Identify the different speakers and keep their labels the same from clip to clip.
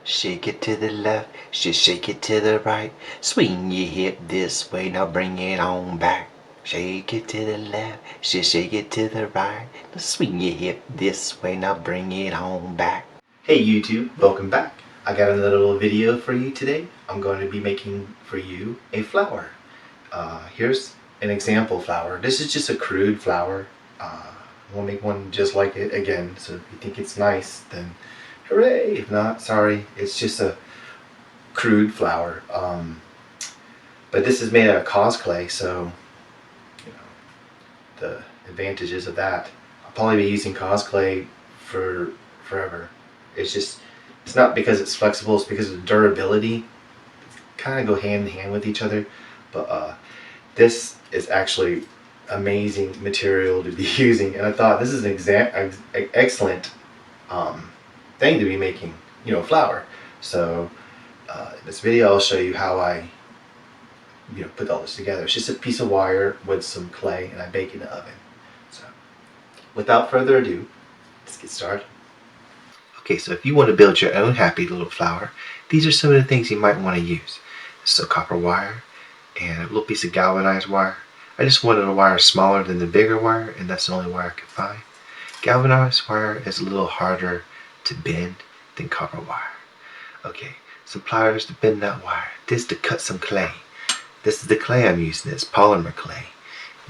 Speaker 1: shake it to the left, shake it to the right. Swing your hip this way, now bring it on back. Shake it to the left, shake it to the right. Swing your hip this way, now bring it on back. Hey YouTube, welcome back. I got another little video for you today. I'm going to be making for you a flower. Here's an example flower. This is just a crude flower. We'll make one just like it again, so if you think it's nice, then hooray! If not, sorry, it's just a crude flower. But this is made out of cause clay, so you know the advantages of that. I'll probably be using cause clay for forever. It's not because it's flexible, it's because of the durability. Kind of go hand in hand with each other, but this is actually amazing material to be using, and I thought this is an excellent thing to be making, flour. So in this video I'll show you how I put all this together. It's just a piece of wire with some clay, and I bake in the oven. So without further ado, let's get started. Okay, so if you want to build your own happy little flower, these are some of the things you might want to use. This is a copper wire and a little piece of galvanized wire. I just wanted a wire smaller than the bigger wire, and that's the only wire I could find. Galvanized wire is a little harder to bend than copper wire. Okay, some pliers to bend that wire. This to cut some clay. This is the clay I'm using. It's Polymer clay.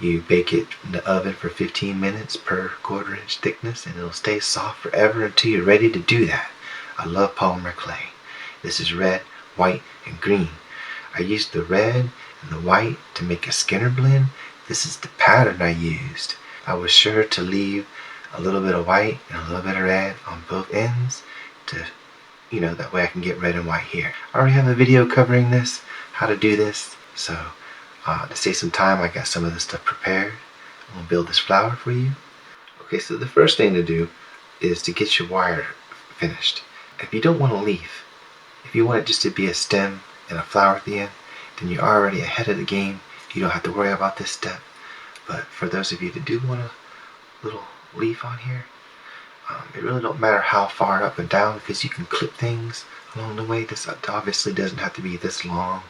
Speaker 1: You bake it in the oven for 15 minutes per 1/4 inch thickness, and it'll stay soft forever until you're ready to do that. I love Polymer clay. This is red, white, and green. I used the red and the white to make a Skinner blend. This is the pattern I used. I was sure to leave a little bit of white and a little bit of red on both ends to, that way I can get red and white here. I already have a video covering this, how to do this. So to save some time, I got some of this stuff prepared. I'm going to build this flower for you. Okay, so the first thing to do is to get your wire finished. If you don't want a leaf, if you want it just to be a stem and a flower at the end, then you're already ahead of the game. You don't have to worry about this step. But for those of you that do want a little leaf on here, it really don't matter how far up and down, because you can clip things along the way. This obviously doesn't have to be this long.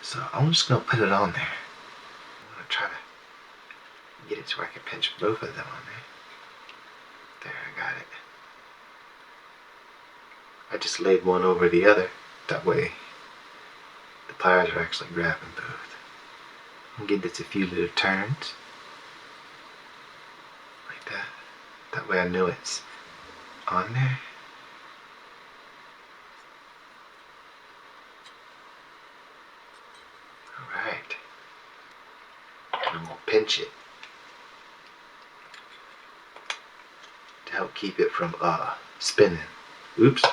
Speaker 1: So I'm just going to put it on there. I'm going to try to get it so I can pinch both of them on there. There, I got it. I just laid one over the other. That way the pliers are actually grabbing both. I'm going to give this a few little turns. Like that. That way I know it's on there. Alright. And I'm going to pinch it to help keep it from spinning. Oops.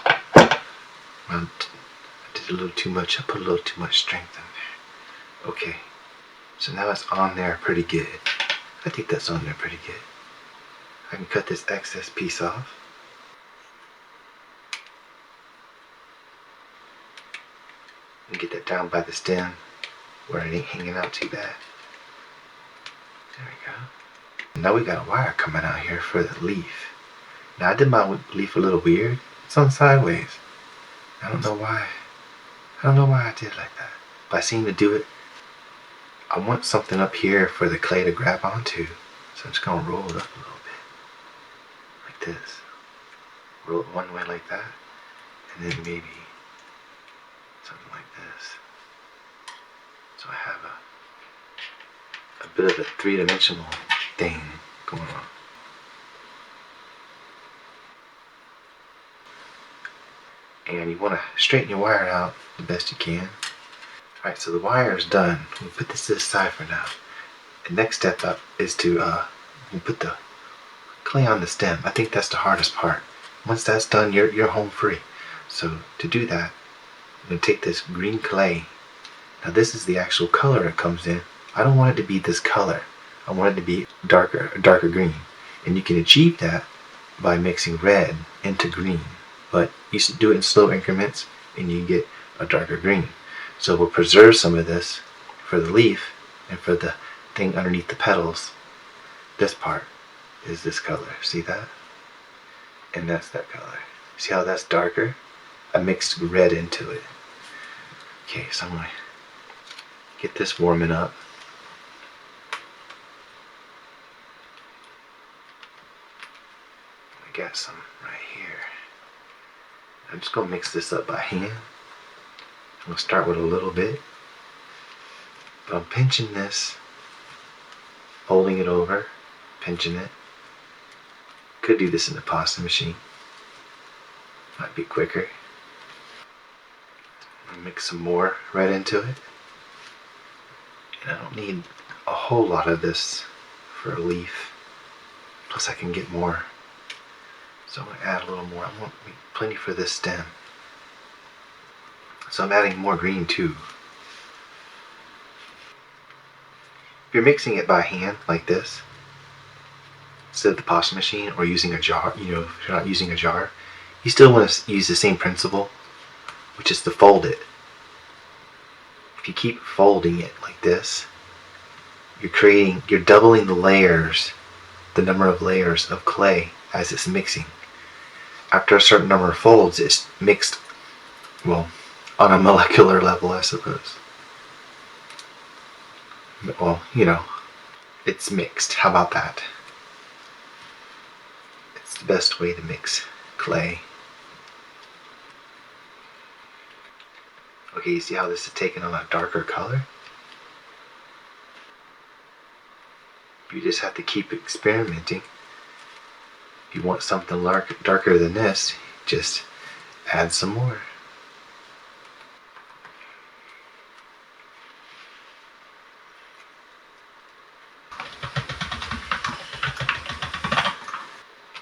Speaker 1: I did a little too much. I put a little too much strength in there. Okay. So now it's on there pretty good. I think that's on there pretty good. I can cut this excess piece off. And get that down by the stem where it ain't hanging out too bad. There we go. Now we got a wire coming out here for the leaf. Now I did my leaf a little weird. It's on sideways. I don't know why. I did it like that. But I seem to do it. I want something up here for the clay to grab onto. So I'm just going to roll it up a little bit. Like this. Roll it one way like that. And then maybe something like this. So I have a bit of a three-dimensional thing going on. And you want to straighten your wire out the best you can. Alright, so the wire is done. We'll put this to the side for now. The next step up is to we'll put the clay on the stem. I think that's the hardest part. Once that's done, you're home free. So to do that, I'm going to take this green clay. Now this is the actual color it comes in. I don't want it to be this color. I want it to be darker green. And you can achieve that by mixing red into green. But you should do it in slow increments and you get a darker green. So we'll preserve some of this for the leaf, and for the thing underneath the petals, this part is this color. See that? And that's that color. See how that's darker? I mixed red into it. Okay, so I'm gonna get this warming up. I got some right here. I'm just gonna mix this up by hand. I'm gonna start with a little bit. But I'm pinching this, folding it over, pinching it. Could do this in the pasta machine. Might be quicker. I'll mix some more right into it. And I don't need a whole lot of this for a leaf. Plus I can get more. So I'm going to add a little more. I want plenty for this stem. So I'm adding more green too. If you're mixing it by hand like this, instead of the pasta machine or using a jar, if you're not using a jar, you still want to use the same principle, which is to fold it. If you keep folding it like this, you're doubling the layers, the number of layers of clay as it's mixing. After a certain number of folds, it's mixed, well, on a molecular level, I suppose. Well, it's mixed. How about that? It's the best way to mix clay. Okay, you see how this is taking on a darker color? You just have to keep experimenting. If you want something darker than this, just add some more.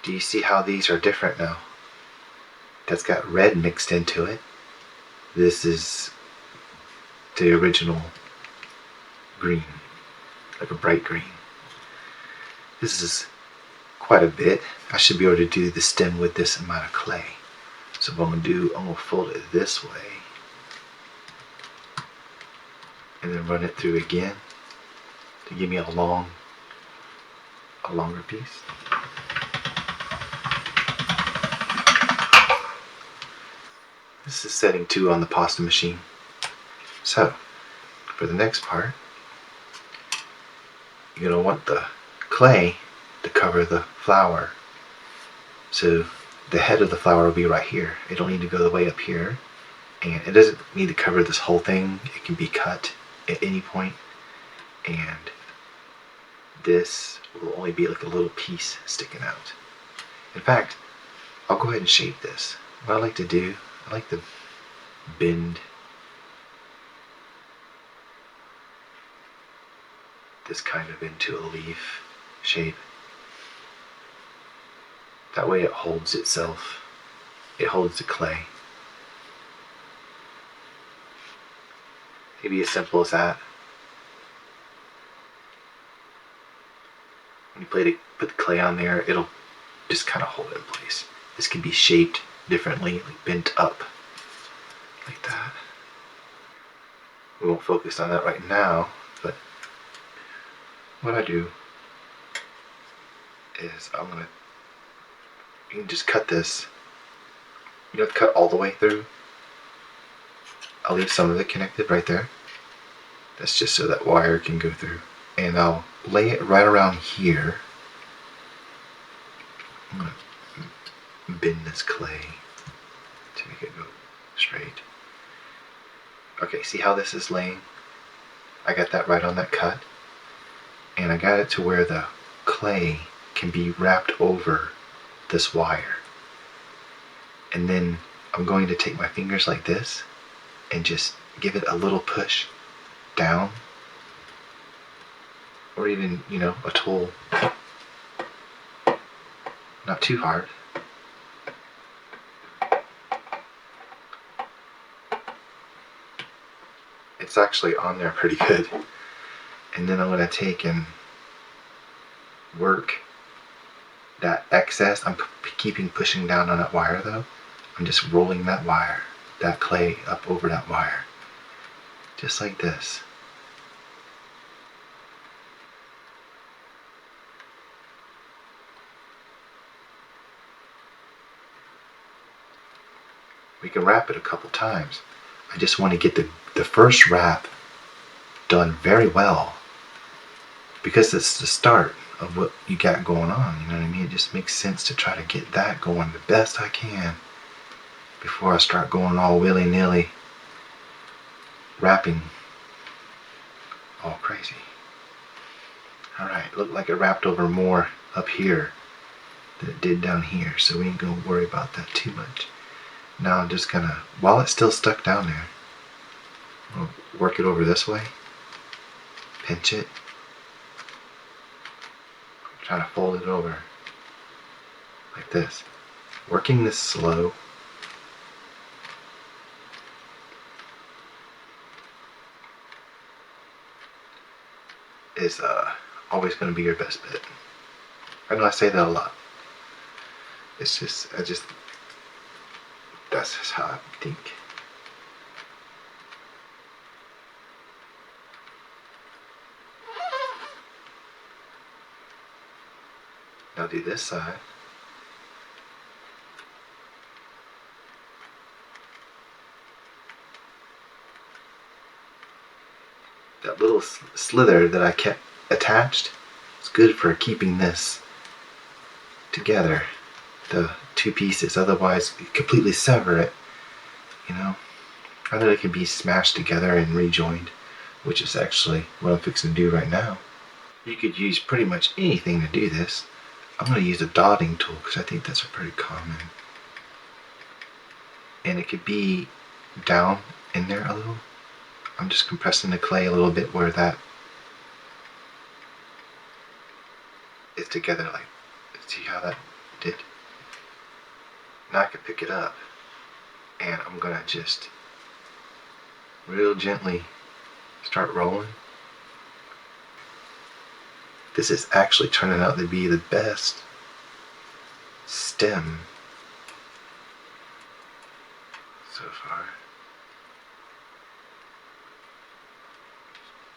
Speaker 1: Do you see how these are different now? That's got red mixed into it. This is the original green, like a bright green. This is quite a bit. I should be able to do the stem with this amount of clay. So what I'm going to fold it this way and then run it through again to give me a longer piece. This is setting 2 on the pasta machine. So for the next part, you're going to want the clay to cover the flower. So the head of the flower will be right here. It don't need to go the way up here. And it doesn't need to cover this whole thing. It can be cut at any point. And this will only be like a little piece sticking out. In fact, I'll go ahead and shape this. What I like to do, I like to bend this kind of into a leaf shape. That way it holds itself. It holds the clay. Maybe as simple as that. When you put the clay on there, it'll just kind of hold it in place. This can be shaped differently, like bent up, like that. We won't focus on that right now, but what I do is you can just cut this. You don't have to cut all the way through. I'll leave some of it connected right there. That's just so that wire can go through. And I'll lay it right around here. I'm going to bend this clay to make it go straight. Okay, see how this is laying? I got that right on that cut. And I got it to where the clay can be wrapped over this wire. And then I'm going to take my fingers like this and just give it a little push down. Or even, a tool. Not too hard. It's actually on there pretty good. And then I'm going to take and work that excess. I'm keeping pushing down on that wire though. I'm just rolling that clay up over that wire. Just like this. We can wrap it a couple times. I just want to get the first wrap done very well, because it's the start of what you got going on, you know what I mean? It just makes sense to try to get that going the best I can before I start going all willy-nilly wrapping all crazy. Alright, looked like it wrapped over more up here than it did down here, so we ain't gonna worry about that too much. Now I'm just gonna, while it's still stuck down there, I'll work it over this way, pinch it, try to fold it over like this. Working this slow. Is always going to be your best bet. I know I say that a lot. It's just, that's just how I think. Now do this side. That little slither that I kept attached is good for keeping this together, the two pieces. Otherwise, you completely sever it, you know. I know it can be smashed together and rejoined, which is actually what I'm fixing to do right now. You could use pretty much anything to do this. I'm going to use a dotting tool because I think that's a pretty common. And it could be down in there a little. I'm just compressing the clay a little bit where that is together, like, see how that did? Now I can pick it up and I'm gonna just real gently start rolling. This is actually turning out to be the best stem so far.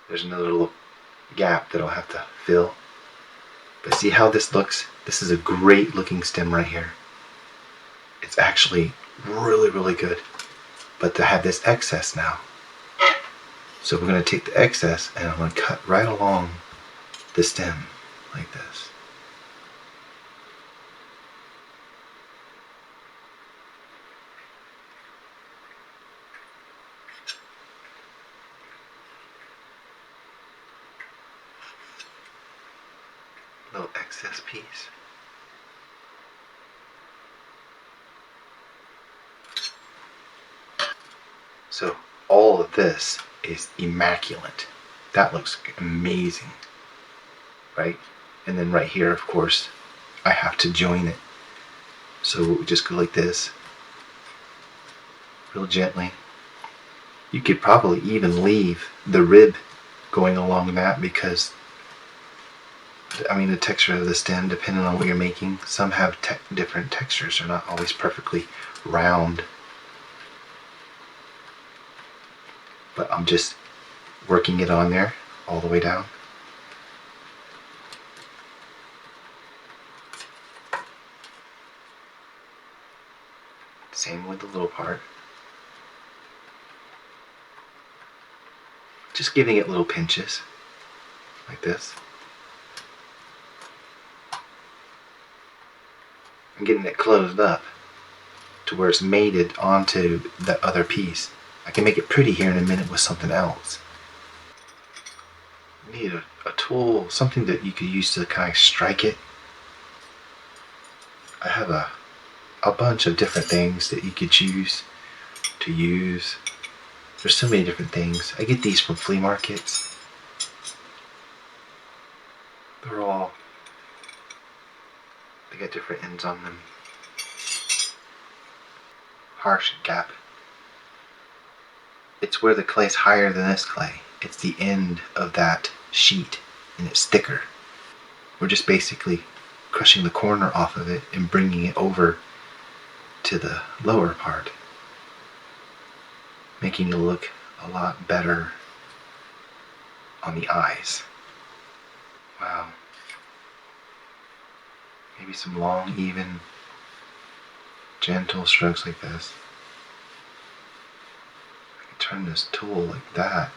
Speaker 1: There's another little gap that I'll have to fill. But see how this looks? This is a great looking stem right here. It's actually really, really good. But to have this excess now. So we're going to take the excess and I'm going to cut right along the stem like this. Little excess piece. So all of this is immaculate. That looks amazing, right? And then right here, of course, I have to join it. So we just go like this, real gently. You could probably even leave the rib going along that because, I mean, the texture of the stem, depending on what you're making, some have different textures. They're not always perfectly round. But I'm just working it on there all the way down. Same with the little part. Just giving it little pinches, like this. I'm getting it closed up to where it's mated onto that other piece. I can make it pretty here in a minute with something else. You need a tool, something that you could use to kind of strike it. I have a bunch of different things that you could choose to use. There's so many different things. I get these from flea markets. They're all, they got different ends on them. Harsh gap. It's where the clay's higher than this clay. It's the end of that sheet and it's thicker. We're just basically crushing the corner off of it and bringing it over to the lower part, making it look a lot better on the eyes. Wow. Maybe some long, even, gentle strokes like this. turn this tool like that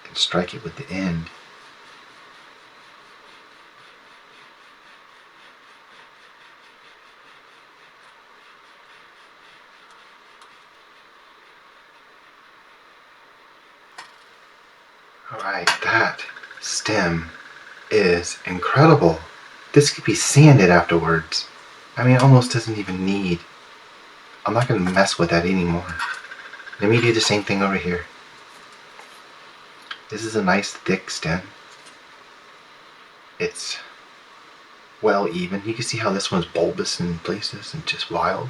Speaker 1: and strike it with the end. Alright, that stem is incredible. This could be sanded afterwards. I mean, it almost doesn't even need. I'm not going to mess with that anymore. Let me do the same thing over here. This is a nice thick stem. It's well even. You can see how this one's bulbous in places and just wild.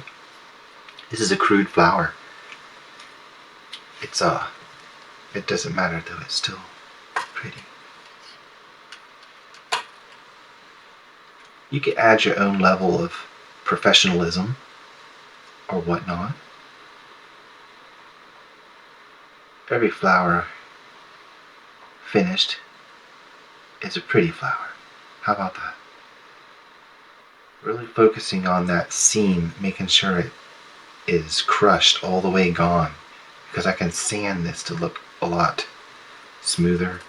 Speaker 1: This is a crude flower. It doesn't matter though, it's still pretty. You can add your own level of professionalism or whatnot. Every flower finished is a pretty flower. How about that? Really focusing on that seam, making sure it is crushed all the way gone, because I can sand this to look a lot smoother.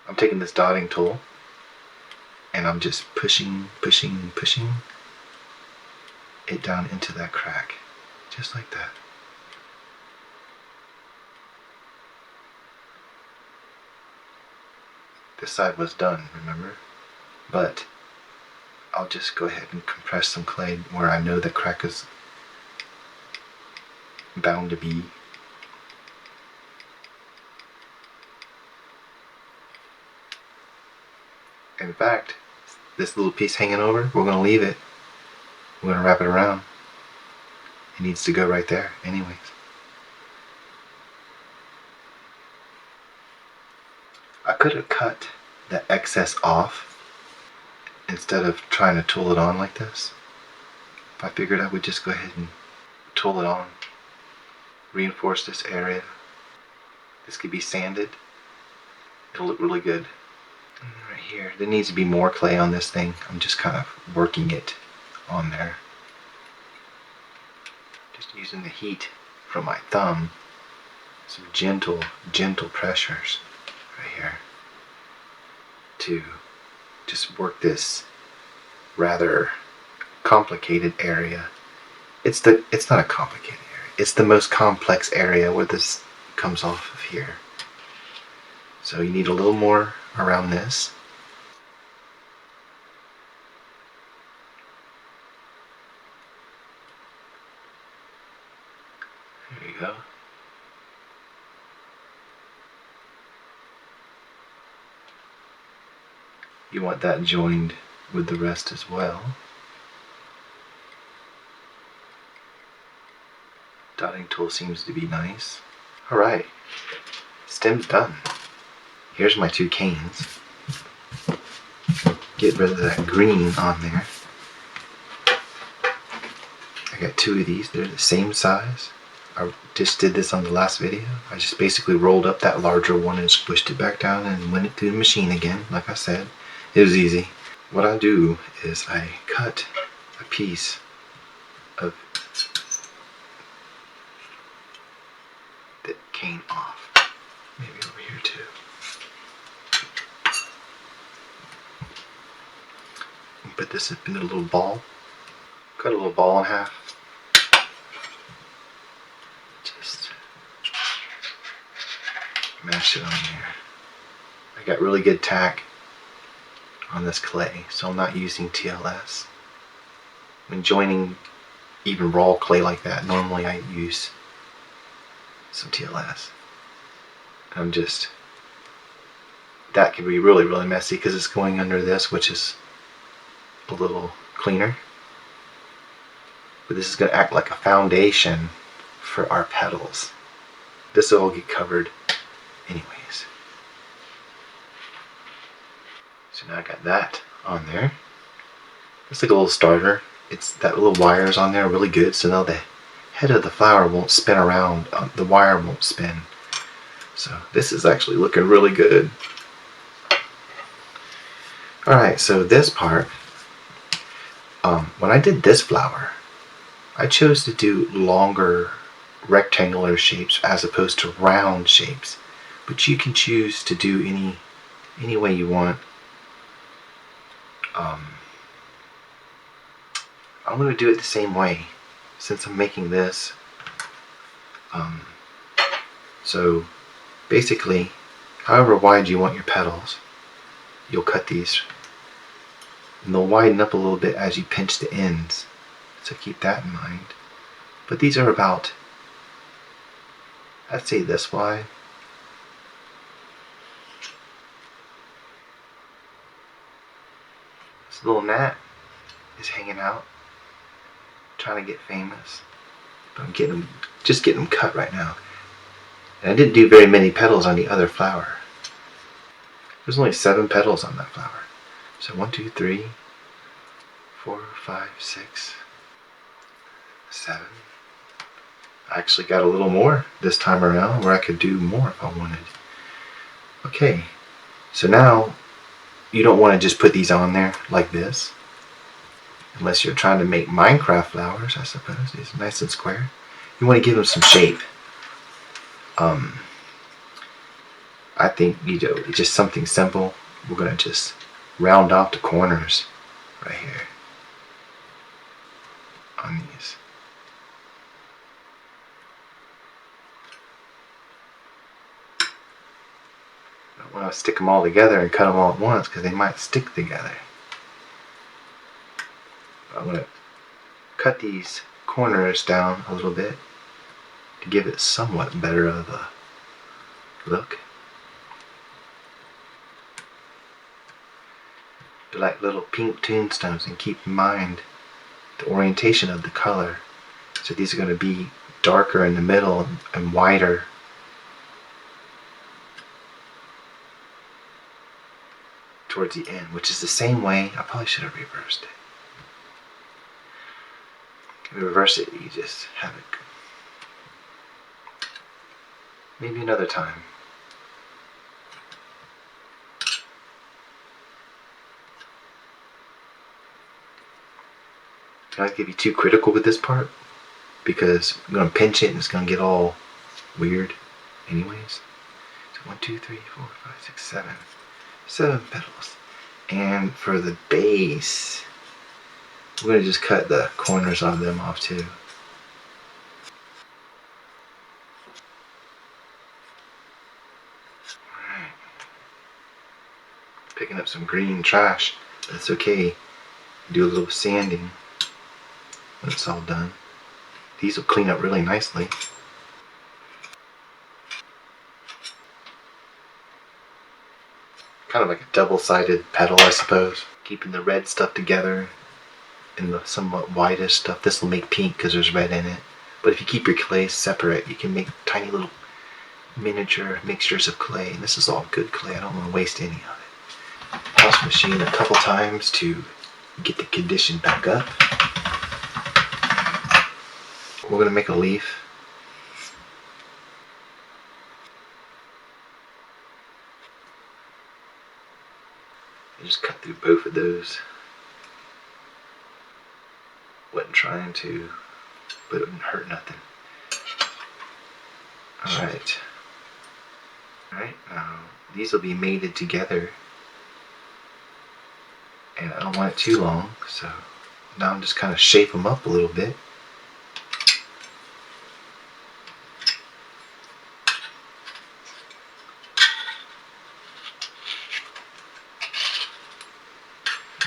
Speaker 1: I'm taking this dotting tool and I'm just pushing it down into that crack, just like that. This side was done, remember? But I'll just go ahead and compress some clay where I know the crack is bound to be. In fact, this little piece hanging over, we're going to leave it. We're going to wrap it around. It needs to go right there anyways. I could have cut the excess off instead of trying to tool it on like this. I figured I would just go ahead and tool it on. Reinforce this area. This could be sanded. It'll look really good. And right here, there needs to be more clay on this thing. I'm just kind of working it on there. Just using the heat from my thumb. Some gentle pressures right here to just work this rather complicated area. It's not a complicated area. It's the most complex area where this comes off of here. So you need a little more around this. There you go. You want that joined with the rest as well. Dotting tool seems to be nice. Alright, stem's done. Here's my two canes. Get rid of that green on there. I got two of these, they're the same size. I just did this on the last video. I just basically rolled up that larger one and squished it back down and went it through the machine again, like I said. It was easy. What I do is I cut a piece of the cane off. Maybe over here too. And put this in a little ball. Cut a little ball in half. Just mash it on there. I got really good tack on this clay, so I'm not using TLS. When joining even raw clay like that, normally I use some TLS. That can be really messy because it's going under this, which is a little cleaner. But this is going to act like a foundation for our petals. This will all get covered anyways. So now I got that on there. It's like a little starter. It's that little wires on there are really good, so now the head of the flower won't spin around. The wire won't spin. So this is actually looking really good. Alright, so this part, When I did this flower, I chose to do longer rectangular shapes as opposed to round shapes. But you can choose to do any way you want. I'm going to do it the same way since I'm making this. So basically, however wide you want your petals, you'll cut these. And they'll widen up a little bit as you pinch the ends. So keep that in mind. But these are about, I'd say this wide. This little gnat is hanging out, trying to get famous. But I'm just getting them cut right now. And I didn't do very many petals on the other flower. There's only 7 petals on that flower. So 1, 2, 3, 4, 5, 6, 7. I actually got a little more this time around where I could do more if I wanted. Okay, so now you don't want to just put these on there like this. Unless you're trying to make Minecraft flowers, I suppose. These are nice and square. You want to give them some shape. I think, it's just something simple. We're going to just round off the corners right here on these. I don't want to stick them all together and cut them all at once because they might stick together. I'm going to cut these corners down a little bit to give it somewhat better of a look. They're like little pink tombstones, and keep in mind the orientation of the color. So these are going to be darker in the middle and wider towards the end, which is the same way. I probably should have reversed it. If you reverse it, you just have it. Maybe another time. I don't like to be too critical with this part because I'm going to pinch it and it's going to get all weird anyways. So 1, 2, 3, 4, 5, 6, 7. 7 petals. And for the base, we're going to just cut the corners of them off too. Alright. Picking up some green trash. That's okay. Do a little sanding when it's all done. These will clean up really nicely. Kind of like a double-sided petal, I suppose. Keeping the red stuff together and the somewhat whitish stuff. This will make pink because there's red in it. But if you keep your clay separate, you can make tiny little miniature mixtures of clay. And this is all good clay. I don't want to waste any of it. Wash the machine a couple times to get the condition back up. We're going to make a leaf. I just cut through both of those. Wasn't trying to, but it wouldn't hurt nothing. Alright. Alright, now these will be mated together. And I don't want it too long, so now I'm just kind of shape them up a little bit.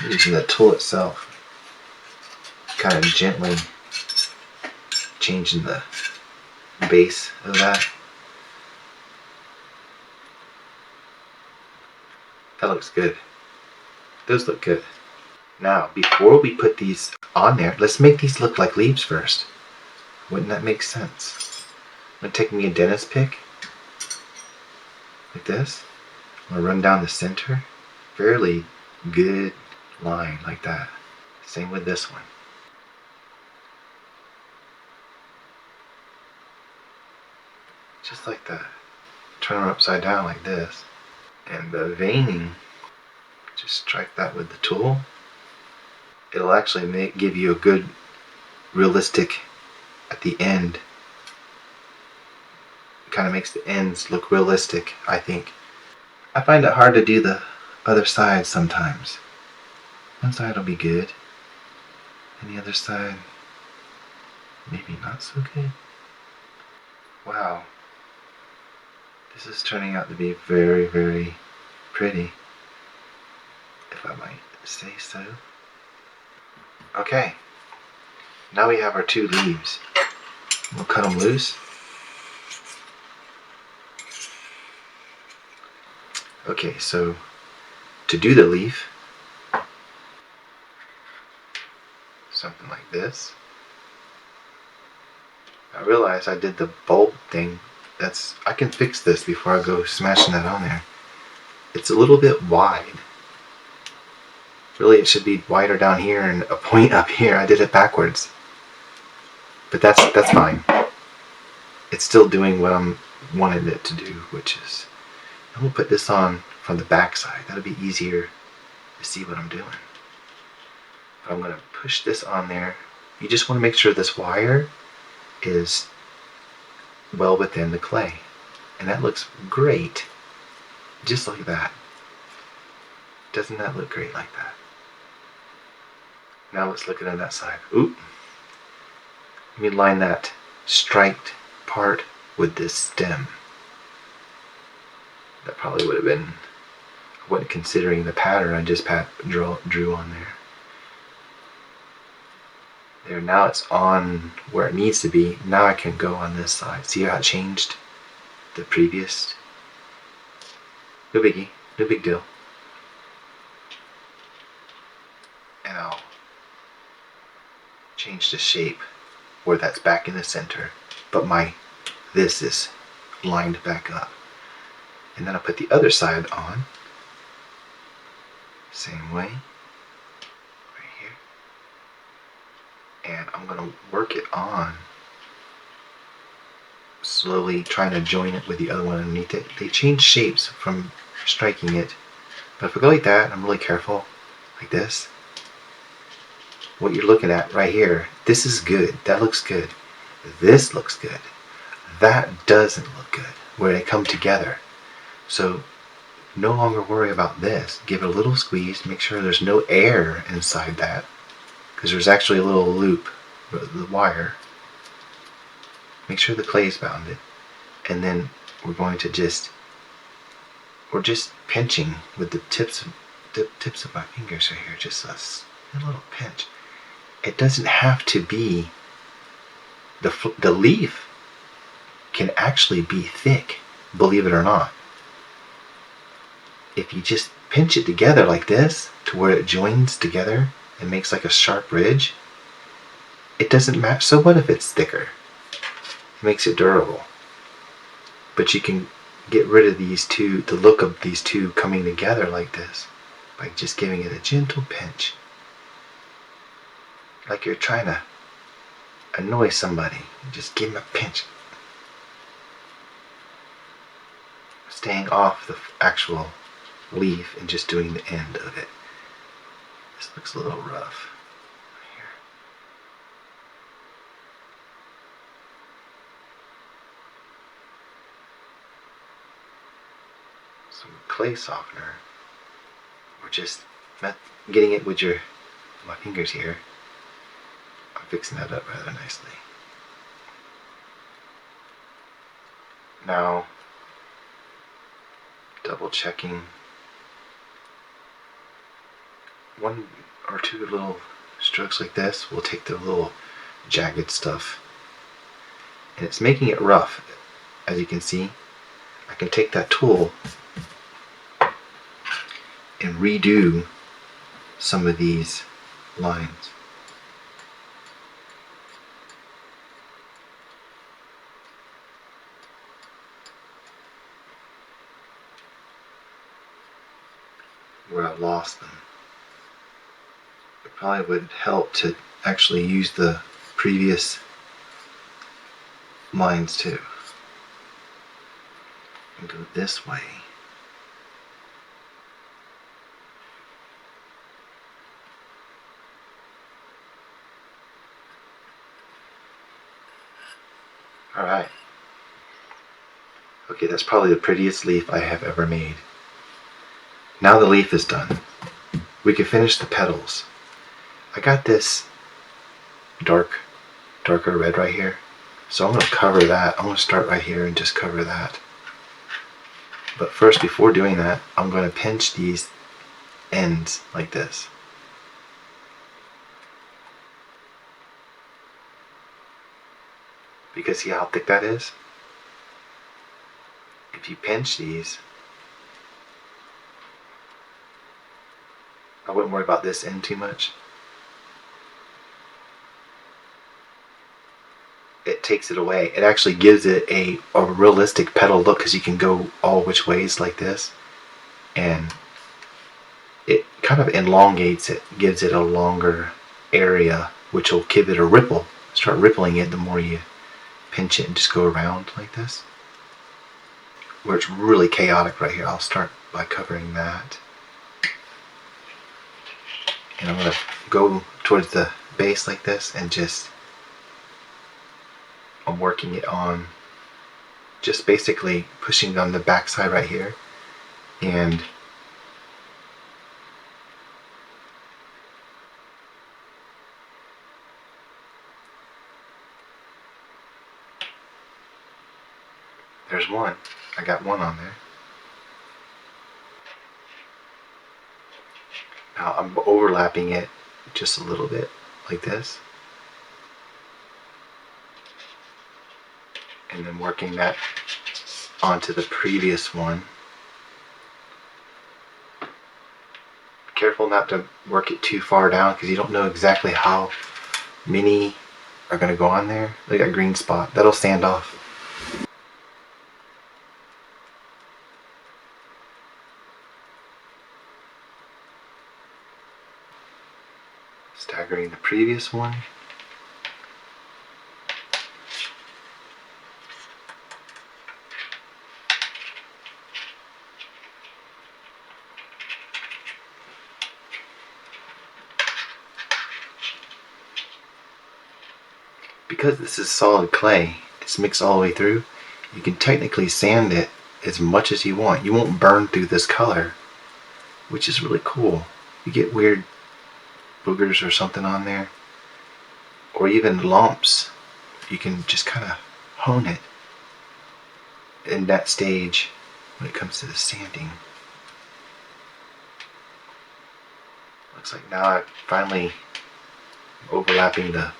Speaker 1: Using the tool itself, kind of gently changing the base of that. That looks good. Those look good. Now, before we put these on there, let's make these look like leaves first. Wouldn't that make sense? I'm going to take me a dentist pick, like this. I'm going to run down the center, fairly good line like that. Same with this one. Just like that. Turn them upside down like this. And the veining, just strike that with the tool. it'll actually give you a good realistic at the end. It kind of makes the ends look realistic, I think. I find it hard to do the other side sometimes. One side will be good, and the other side maybe not so good. Wow, this is turning out to be very, very pretty, if I might say so. Okay, now we have our two leaves. We'll cut them loose. Okay, so to do the leaf, something like this. I realize I did the bulb thing. I can fix this before I go smashing that on there. It's a little bit wide. Really, it should be wider down here and a point up here. I did it backwards. But that's fine. It's still doing what I'm wanted it to do, which is, I'm gonna put this on from the back side. That'll be easier to see what I'm doing. But I'm gonna push this on there. You just want to make sure this wire is well within the clay. And that looks great. Just like that. Doesn't that look great like that? Now let's look at it on that side. Oop. Let me line that striped part with this stem. That probably would have been, I wasn't considering the pattern, I just drew on there. There, now it's on where it needs to be. Now I can go on this side. See how it changed the previous? No biggie, no big deal. And I'll change the shape where that's back in the center, but this is lined back up. And then I'll put the other side on, same way, right here. And I'm gonna work it on, slowly trying to join it with the other one underneath it. They change shapes from striking it, but if I go like that, I'm really careful, like this, what you're looking at right here, this is good, that looks good, this looks good, that doesn't look good, where they come together. So no longer worry about this. Give it a little squeeze, make sure there's no air inside that, because there's actually a little loop, the wire. Make sure the clay's bounded, and then we're going to we're just pinching with the tips of my fingers right here, just a little pinch. It doesn't have to be, the leaf can actually be thick, believe it or not. If you just pinch it together like this, to where it joins together and makes like a sharp ridge, it doesn't match. So what if it's thicker? It makes it durable. But you can get rid of these two, the look of these two coming together like this, by just giving it a gentle pinch. Like you're trying to annoy somebody. Just give them a pinch. Staying off the actual leaf and just doing the end of it. This looks a little rough. Here. Some clay softener, or just getting it with my fingers here. I'm fixing that up rather nicely. Now, double checking. One or two little strokes like this will take the little jagged stuff, and it's making it rough. As you can see, I can take that tool and redo some of these lines. Where I lost them. It probably would help to actually use the previous lines too. And go this way. Alright. Okay, that's probably the prettiest leaf I have ever made. Now the leaf is done. We can finish the petals. I got this darker red right here. So I'm going to cover that. I'm going to start right here and just cover that. But first, before doing that, I'm going to pinch these ends like this. Because see how thick that is? If you pinch these, I wouldn't worry about this end too much. It takes it away. It actually gives it a realistic petal look because you can go all which ways like this. And it kind of elongates it, gives it a longer area, which will give it a ripple. Start rippling it the more you pinch it and just go around like this. Where it's really chaotic right here, I'll start by covering that. And I'm going to go towards the base like this and just, I'm working it on, just basically pushing on the back side right here. And there's one. I got one on there. Now I'm overlapping it just a little bit like this. And then working that onto the previous one. Careful not to work it too far down because you don't know exactly how many are going to go on there. Look at that green spot. That'll stand off. Staggering the previous one. Because this is solid clay, it's mixed all the way through, you can technically sand it as much as you want. You won't burn through this color, which is really cool. You get weird boogers or something on there, or even lumps. You can just kind of hone it in that stage when it comes to the sanding. Looks like now I finally overlapping the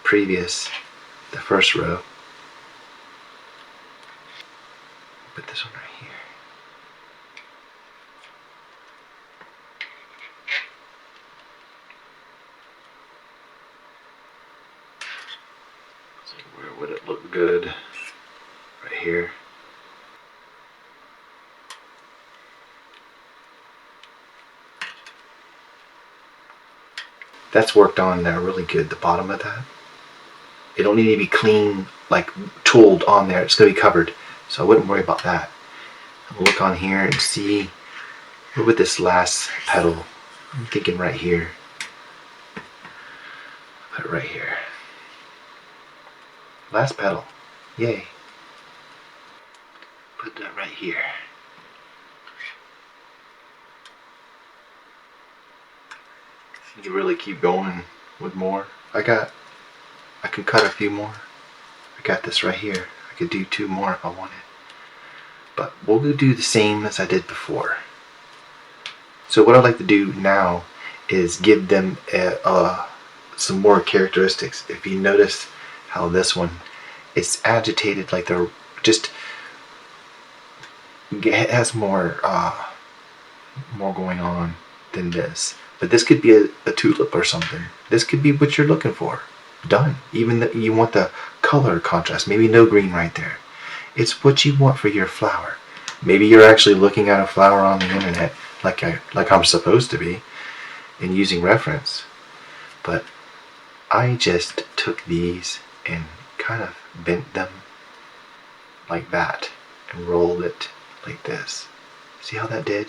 Speaker 1: first row. Put this one right here. So where would it look good? Right here. That's worked on there really good, the bottom of that. It don't need to be clean, like tooled on there. It's going to be covered, so I wouldn't worry about that. I'll look on here and see, what with this last petal, I'm thinking right here. Put it right here. Last petal. Yay. Put that right here. You can really keep going with more. I can cut a few more. I got this right here. I could do 2 more if I wanted. But we'll do the same as I did before. So what I'd like to do now is give them some more characteristics. If you notice how this one, it's agitated, like they're just, it has more going on than this. But this could be a tulip or something. This could be what you're looking for. Done. Even you want the color contrast. Maybe no green right there. It's what you want for your flower. Maybe you're actually looking at a flower on the internet like I'm supposed to be and using reference. But I just took these and kind of bent them like that and rolled it like this. See how that did?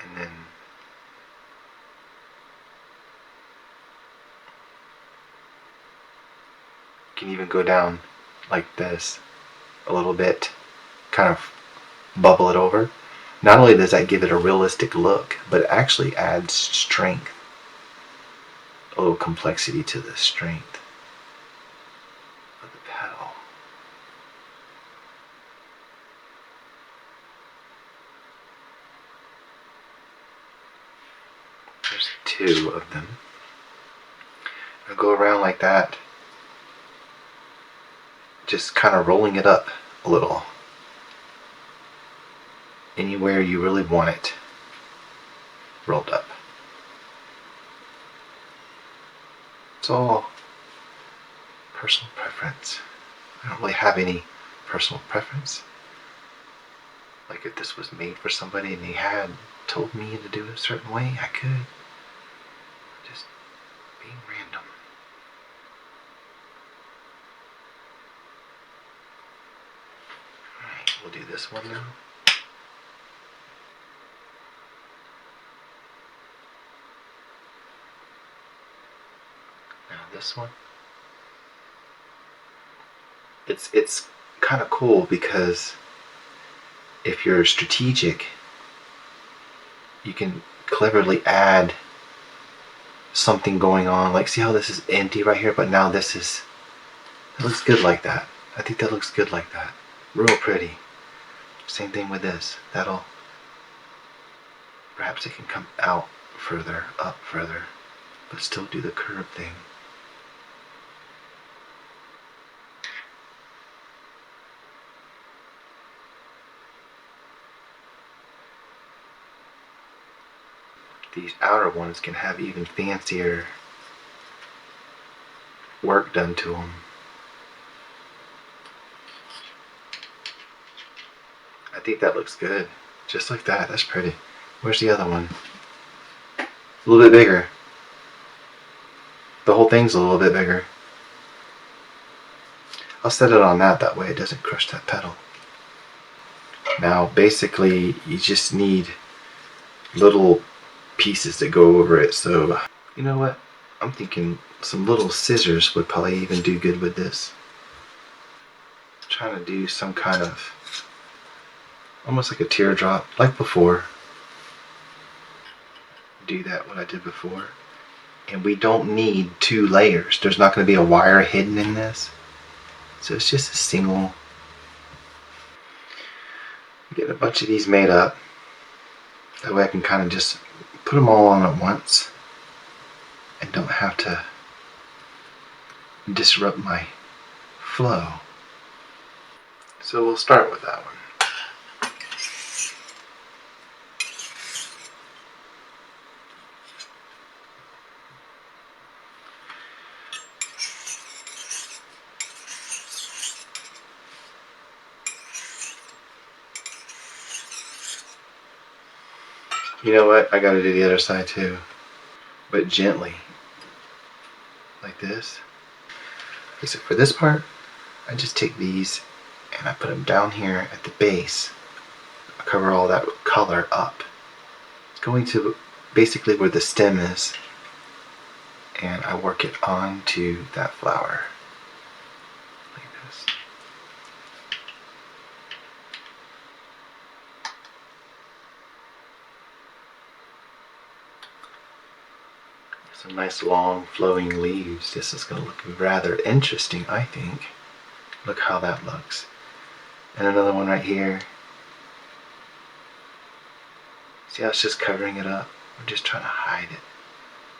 Speaker 1: And then can even go down like this a little bit, kind of bubble it over. Not only does that give it a realistic look, but it actually adds strength, a little complexity to the strength of the pedal. There's two of them. I'll go around like that, just kind of rolling it up a little. Anywhere you really want it rolled up. It's all personal preference. I don't really have any personal preference. Like if this was made for somebody and they had told me to do it a certain way, I could. Just being random. Alright, we'll do this one now. Now this one. It's kind of cool because if you're strategic, you can cleverly add something going on. Like, see how this is empty right here, but now this is, it looks good like that. I think that looks good like that. Real pretty. Same thing with this. That'll, perhaps it can come out further, up further, but still do the curve thing. These outer ones can have even fancier work done to them. I think that looks good. Just like that. That's pretty. Where's the other one? A little bit bigger. The whole thing's a little bit bigger. I'll set it on that way it doesn't crush that pedal. Now basically you just need little pieces that go over it, so you know what, I'm thinking some little scissors would probably even do good with this. I'm trying to do some kind of almost like a teardrop, like before. Do that what I did before. And we don't need two layers. There's not going to be a wire hidden in this, so it's just a single. Get a bunch of these made up, that way I can kind of just put them all on at once and don't have to disrupt my flow. So we'll start with that one. You know what? I gotta do the other side too. But gently. Like this. Okay, so for this part, I just take these and I put them down here at the base. I cover all that color up. It's going to basically where the stem is. And I work it onto that flower. Like this. Some nice long flowing leaves. This is going to look rather interesting, I think. Look how that looks. And another one right here. See how it's just covering it up? We're just trying to hide it.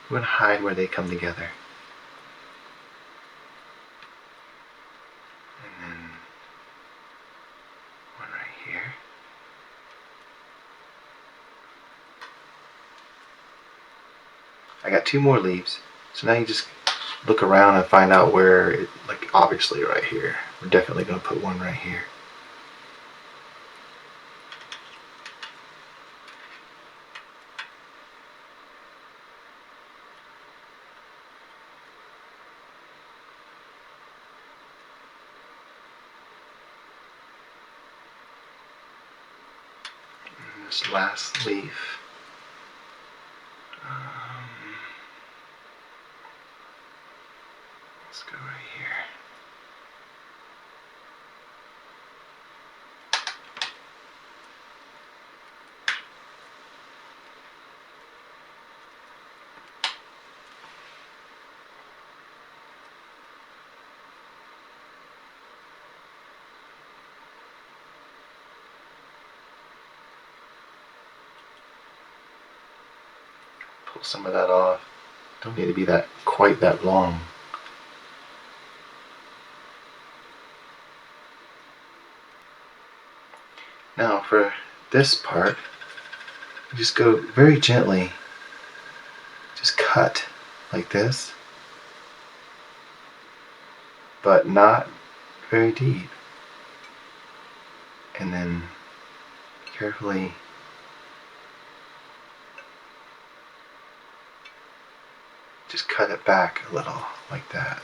Speaker 1: We're going to hide where they come together. And then one right here. I got two more leaves. So now you just look around and find out where, it, like obviously right here. We're definitely going to put one right here. And this last leaf. Let's go right here. pull some of that off. Don't need to be quite that long. Now for this part, just go very gently, just cut like this, but not very deep. And then carefully just cut it back a little like that.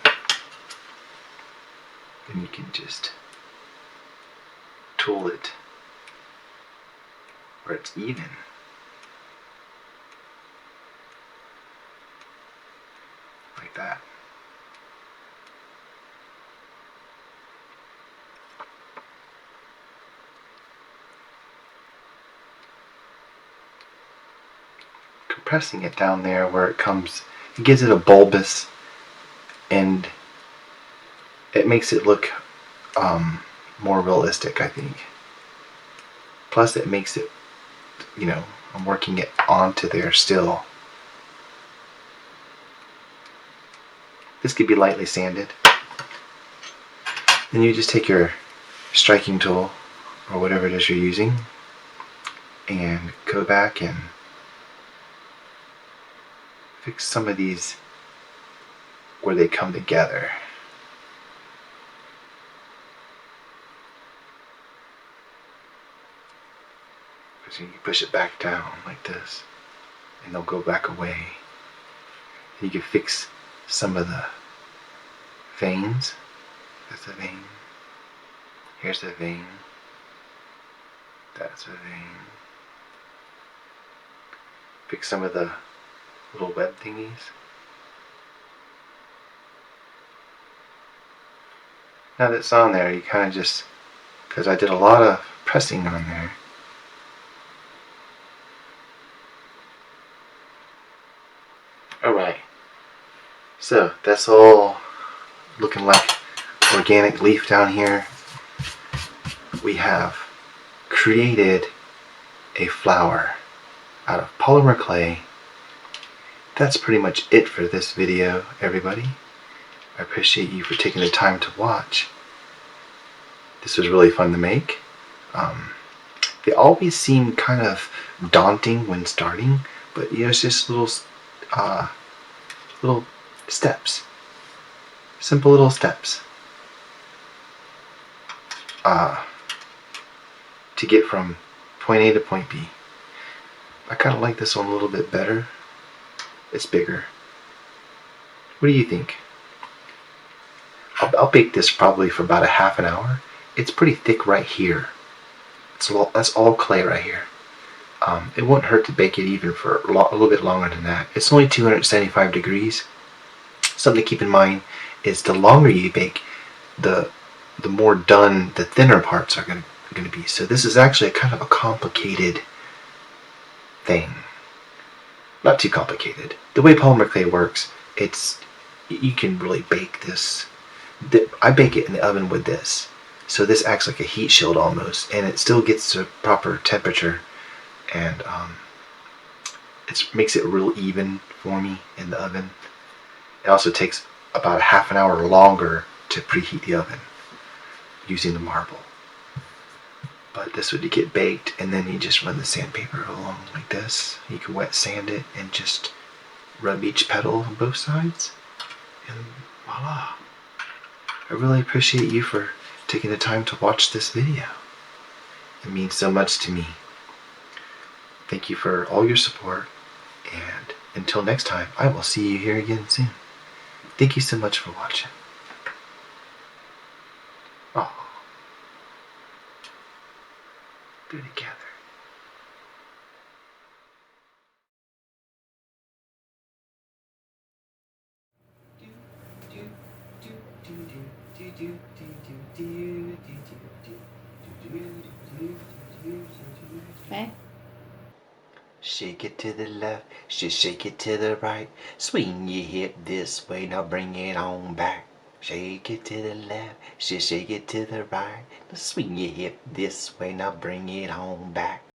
Speaker 1: Then you can just tool it where it's even. Like that. Compressing it down there where it comes, it gives it a bulbous, and it makes it look more realistic, I think. Plus it makes it, you know, I'm working it onto there still. This could be lightly sanded. Then you just take your striking tool or whatever it is you're using and go back and fix some of these where they come together. So you push it back down like this and they'll go back away. You can fix some of the veins. That's a vein. Here's a vein. That's a vein. Fix some of the little web thingies. Now that it's on there, you kind of just, because I did a lot of pressing on there. Alright, so that's all looking like organic leaf down here. We have created a flower out of polymer clay. That's pretty much it for this video, everybody. I appreciate you for taking the time to watch. This was really fun to make. They always seem kind of daunting when starting, but you know, it's just little steps, simple little steps to get from point A to point B. I kind of like this one a little bit better. It's bigger. What do you think? I'll bake this probably for about a half an hour. It's pretty thick right here. That's all clay right here. It won't hurt to bake it even for a little bit longer than that. It's only 275 degrees. Something to keep in mind is the longer you bake, the more done the thinner parts are going to be. So this is actually kind of a complicated thing. Not too complicated. The way polymer clay works, you can really bake this. I bake it in the oven with this. So this acts like a heat shield almost, and it still gets to proper temperature, and it makes it real even for me in the oven. It also takes about a half an hour longer to preheat the oven using the marble. But this would get baked, and then you just run the sandpaper along like this. You can wet sand it and just rub each petal on both sides, and voila. I really appreciate you for taking the time to watch this video. It means so much to me. Thank you for all your support, and until next time, I will see you here again soon. Thank you so much for watching. Oh, they're together.
Speaker 2: Okay.
Speaker 1: Shake it to the left, shake it to the right. Swing your hip this way, now bring it on back. Shake it to the left, shake it to the right. Now swing your hip this way, now bring it on back.